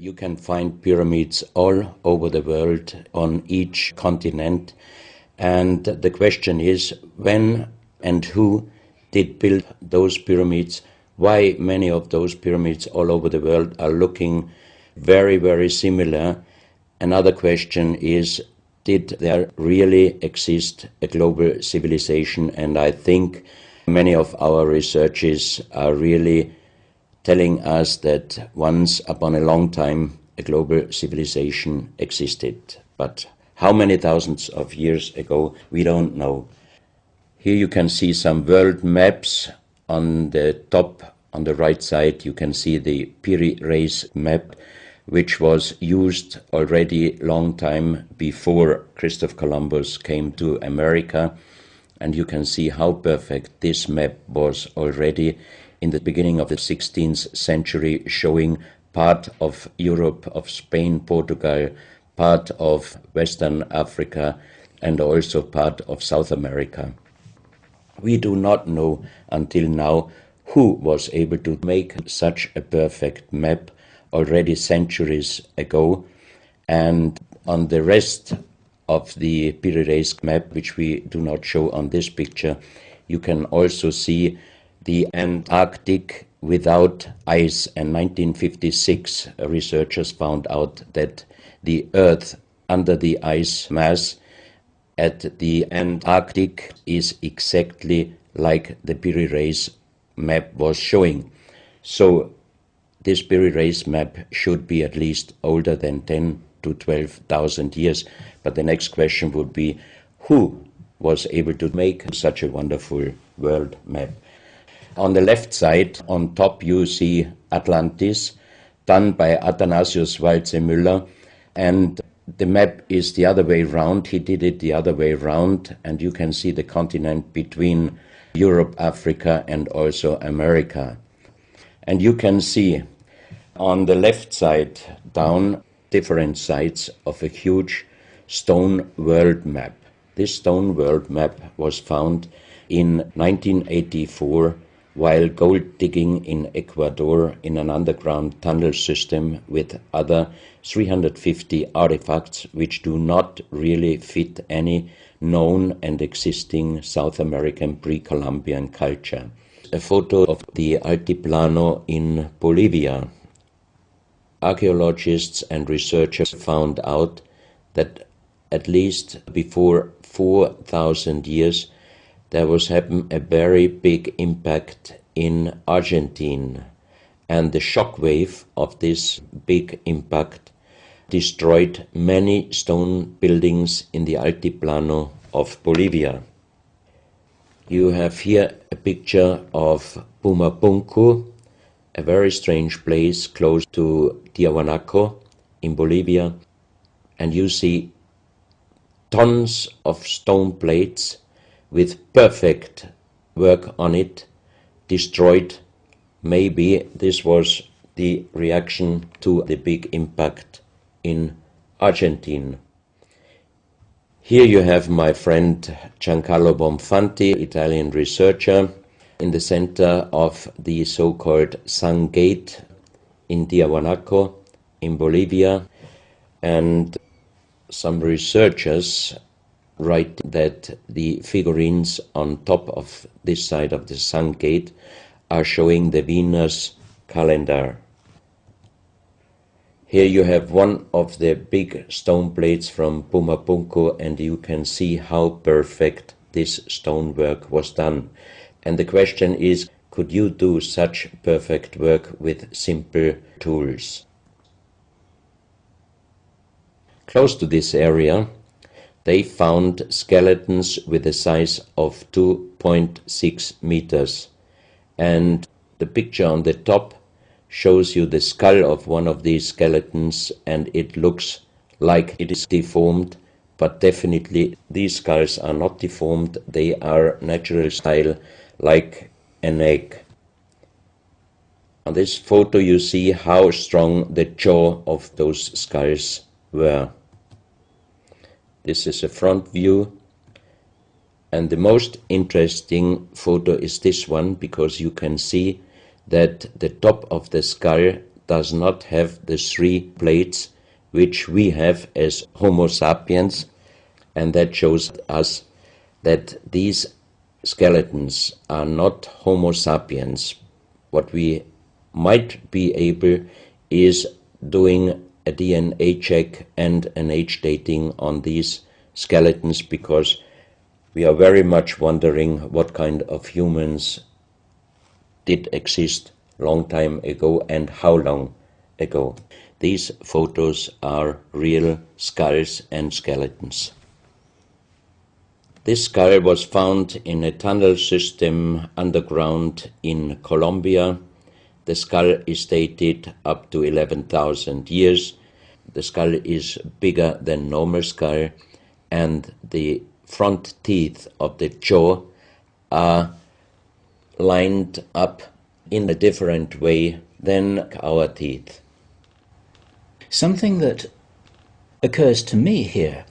You can find pyramids all over the world, on each continent. And the question is, when and who did build those pyramids? Why many of those pyramids all over the world are looking very, very similar? Another question is, did there really exist a global civilization? And I think many of our researchers are really telling us that once upon a long time a global civilization existed. But how many thousands of years ago, we don't know. Here you can see some world maps. On the top, on the right side, you can see the Piri Reis map, which was used already long time before Christopher Columbus came to America. And you can see how perfect this map was already in the beginning of the 16th century, showing part of Europe, of Spain, Portugal, part of Western Africa, and also part of South America. We do not know until now who was able to make such a perfect map already centuries ago. And on the rest of the Piri Reis map, which we do not show on this picture, you can also see the Antarctic without ice. In 1956, researchers found out that the Earth under the ice mass at the Antarctic is exactly like the Piri Reis map was showing. So this Piri Reis map should be at least older than 10 to 12,000 years. But the next question would be, who was able to make such a wonderful world map? On the left side, on top, you see Atlantis, done by Athanasius Waldseemüller, and the map is the other way round. He did it the other way round, and you can see the continent between Europe, Africa, and also America. And you can see on the left side down different sides of a huge stone world map. This stone world map was found in 1984 while gold digging in Ecuador in an underground tunnel system with other 350 artifacts which do not really fit any known and existing South American pre-Columbian culture. A photo of the Altiplano in Bolivia. Archaeologists and researchers found out that at least before 4,000 years there was happened a very big impact in Argentina, and the shock wave of this big impact destroyed many stone buildings in the Altiplano of Bolivia. You have here a picture of Pumapunku, a very strange place close to Tiahuanaco in Bolivia, and you see tons of stone plates with perfect work on it, destroyed. Maybe this was the reaction to the big impact in Argentina. Here you have my friend Giancarlo Bonfanti, Italian researcher, in the center of the so-called Sun Gate in Tiahuanaco in Bolivia, and some researchers write that the figurines on top of this side of the Sun Gate are showing the Venus calendar. Here you have one of the big stone plates from Pumapunku, and you can see how perfect this stonework was done. And the question is, could you do such perfect work with simple tools? Close to this area, they found skeletons with a size of 2.6 meters. And the picture on the top shows you the skull of one of these skeletons, and it looks like it is deformed, but definitely these skulls are not deformed. They are natural style, like an egg. On this photo you see how strong the jaw of those skulls were. This is a front view, and the most interesting photo is this one, because you can see that the top of the skull does not have the 3 plates which we have as Homo sapiens, and that shows us that these skeletons are not Homo sapiens. What we might be able is doing a DNA check and an age dating on these skeletons, because we are very much wondering what kind of humans did exist long time ago and how long ago. These photos are real skulls and skeletons. This skull was found in a tunnel system underground in Colombia. The skull is dated up to 11,000 years. The skull is bigger than normal skull, and the front teeth of the jaw are lined up in a different way than our teeth. Something that occurs to me here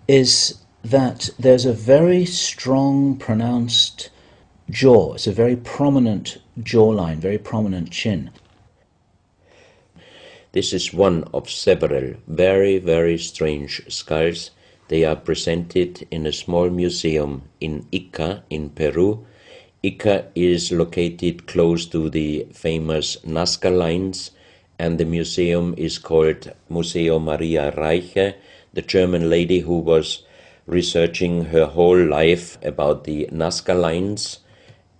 is that there's a very strong, pronounced jaw. It's a very prominent jawline, very prominent chin. This is one of several very, very strange skulls. They are presented in a small museum in Ica, in Peru. Ica is located close to the famous Nazca lines, and the museum is called Museo Maria Reiche, the German lady who was researching her whole life about the Nazca lines.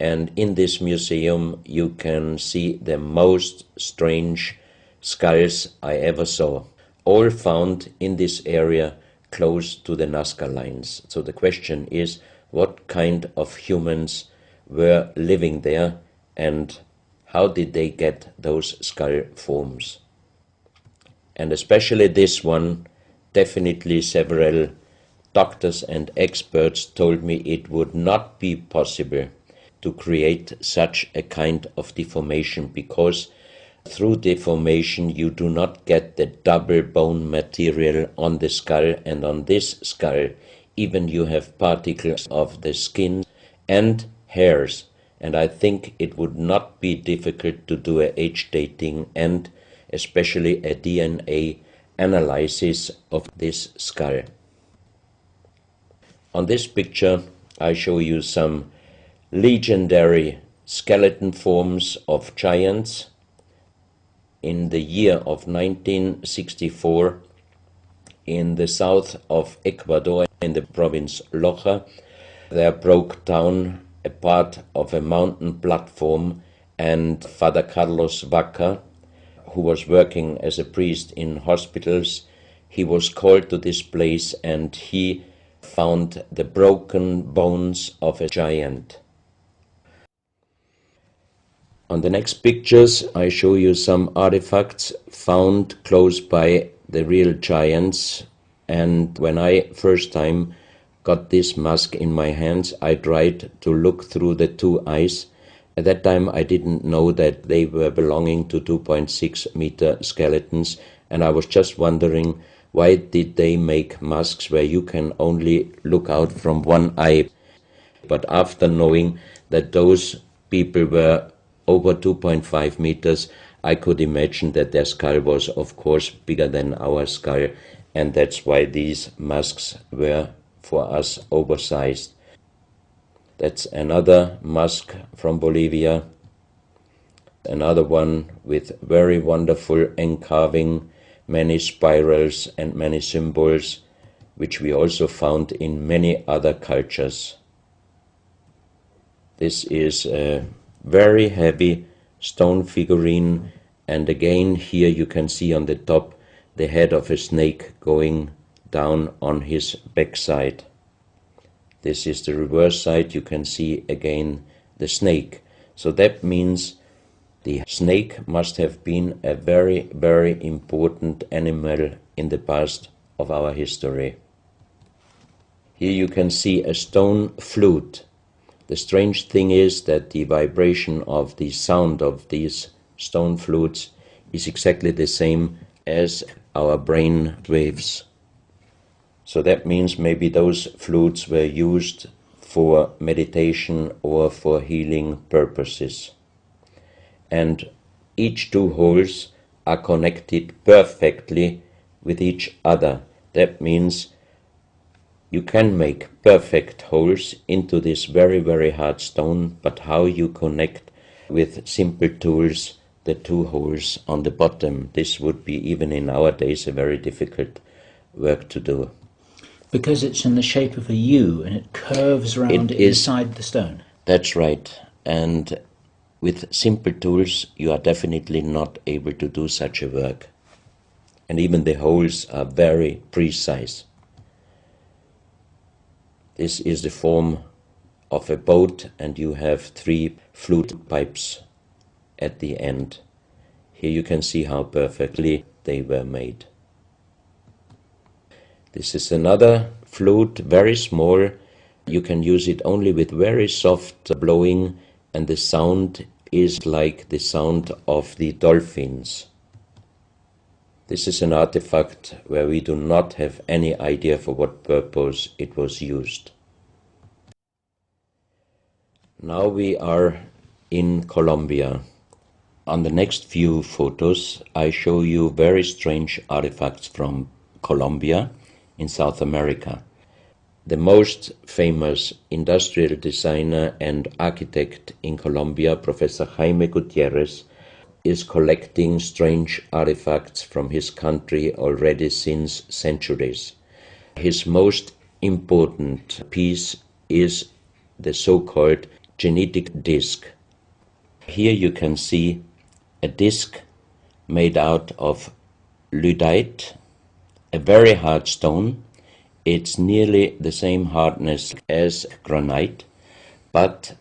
And in this museum you can see the most strange skulls I ever saw, all found in this area close to the Nazca lines. So the question is, what kind of humans were living there, and how did they get those skull forms? And especially this one, definitely several doctors and experts told me it would not be possible to create such a kind of deformation, because through deformation you do not get the double bone material on the skull, and on this skull even you have particles of the skin and hairs, and I think it would not be difficult to do a age dating and especially a DNA analysis of this skull. On this picture I show you some legendary skeleton forms of giants. In the year of 1964, in the south of Ecuador, in the province Loja, there broke down a part of a mountain platform, and Father Carlos Vaca, who was working as a priest in hospitals, he was called to this place and he found the broken bones of a giant. On the next pictures I show you some artifacts found close by the real giants, and when I first time got this mask in my hands I tried to look through the 2 eyes. At that time I didn't know that they were belonging to 2.6 meter skeletons, and I was just wondering, why did they make masks where you can only look out from one eye? But after knowing that those people were over 2.5 meters, I could imagine that their skull was of course bigger than our skull, and that's why these masks were for us oversized. That's another mask from Bolivia, another one with very wonderful encarving, many spirals and many symbols, which we also found in many other cultures. This is a very heavy stone figurine, and again here you can see on the top the head of a snake going down on his backside. This is the reverse side. You can see again the snake. So that means the snake must have been a very, very important animal in the past of our history. Here you can see a stone flute. The strange thing is that the vibration of the sound of these stone flutes is exactly the same as our brain waves. So that means maybe those flutes were used for meditation or for healing purposes. And each two holes are connected perfectly with each other. That means you can make perfect holes into this very, very hard stone, but how you connect with simple tools the two holes on the bottom, this would be, even in our days, a very difficult work to do. Because it's in the shape of a U and it curves around inside the stone. That's right. And with simple tools, you are definitely not able to do such a work. And even the holes are very precise. This is the form of a boat, and you have 3 flute pipes at the end. Here you can see how perfectly they were made. This is another flute, very small. You can use it only with very soft blowing, and the sound is like the sound of the dolphins. This is an artifact where we do not have any idea for what purpose it was used. Now we are in Colombia. On the next few photos, I show you very strange artifacts from Colombia in South America. The most famous industrial designer and architect in Colombia, Professor Jaime Gutierrez, is collecting strange artifacts from his country already since centuries. His most important piece is the so-called genetic disc. Here you can see a disc made out of lyddite, a very hard stone. It's nearly the same hardness as granite, but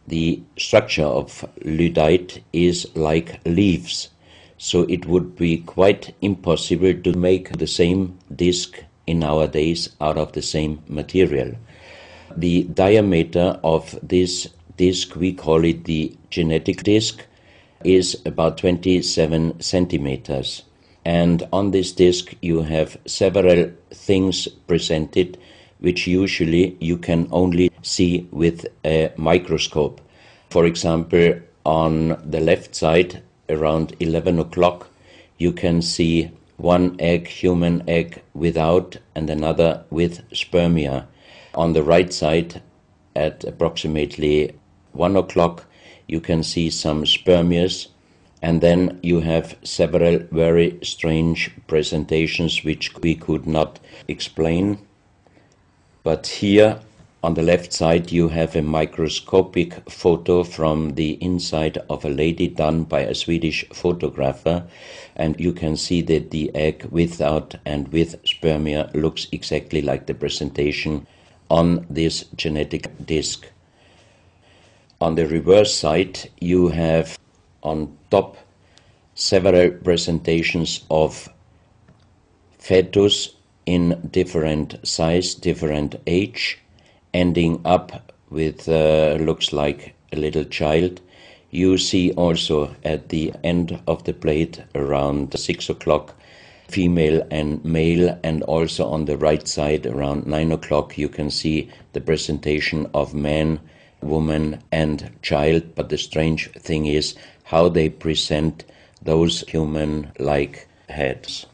the structure of lyddite is like leaves, so it would be quite impossible to make the same disc in our days out of the same material. The diameter of this disc, we call it the genetic disc, is about 27 centimeters. And on this disc you have several things presented which usually you can only see with a microscope. For example, on the left side, around 11 o'clock, you can see one egg, human egg, without, and another with spermia. On the right side, at approximately 1 o'clock, you can see some spermias, and then you have several very strange presentations which we could not explain. But here on the left side you have a microscopic photo from the inside of a lady done by a Swedish photographer, and you can see that the egg without and with spermia looks exactly like the presentation on this genetic disc. On the reverse side you have on top several presentations of fetus in different size, different age, ending up with looks like a little child. You see also at the end of the plate around 6 o'clock female and male, and also on the right side around 9 o'clock you can see the presentation of man, woman and child. But the strange thing is how they present those human-like heads.